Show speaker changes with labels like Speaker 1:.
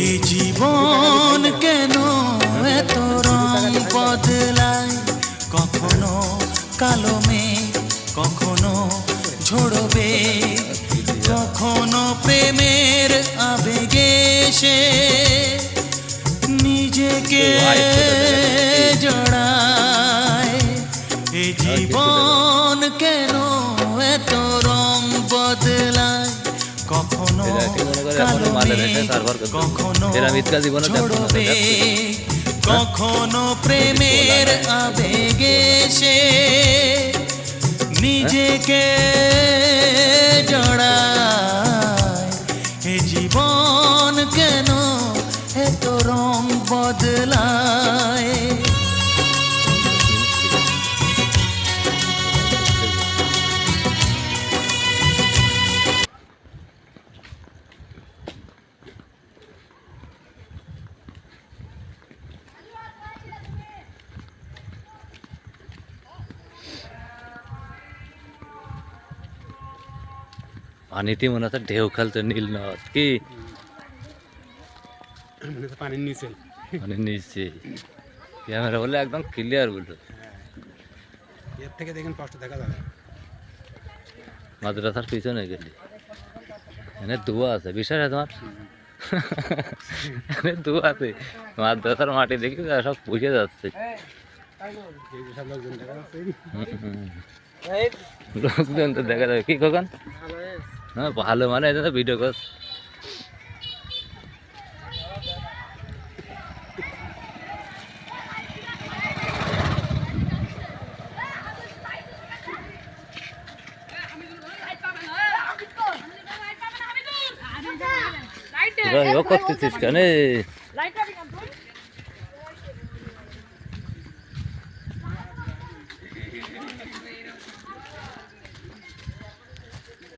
Speaker 1: এই জীবন কেন এত রং বদলায়, কখনো কালো মেঘ, কখনো ঝড়বে, কখনো প্রেমের আবেগে সে নিজেকে জড়ায়। এই জীবন কেন এত রং বদলায়, কখনো কালো মেঘ, কখনো ঝড়বে, কখনো প্রেমের আবেগে সে নিজেকে জড়ায়। এ জীবন কেন এত রং বদলায়।
Speaker 2: পানিতে মনে হচ্ছে ঢেউ খেলছে নীল নদ কি
Speaker 3: পানির নিচে,
Speaker 2: পানির নিচে ক্যামেরা বলে একদম ক্লিয়ার বললো।
Speaker 3: এর থেকে দেখেন কষ্ট দেখা যাবে।
Speaker 2: মাদ্রাসার পিছনে গেলি এখানে ধোয়া আছে, বিশ্বাস আছে তোমার? এখানে ধোয়া আছে, মাদ্রাসার মাটি দেখি সব বুঝে যাচ্ছে। লোকজন তো দেখা যাবে কি কখন? হ্যাঁ ভালো, মানে এটা ভিডিও কর। করতেছিস কেন?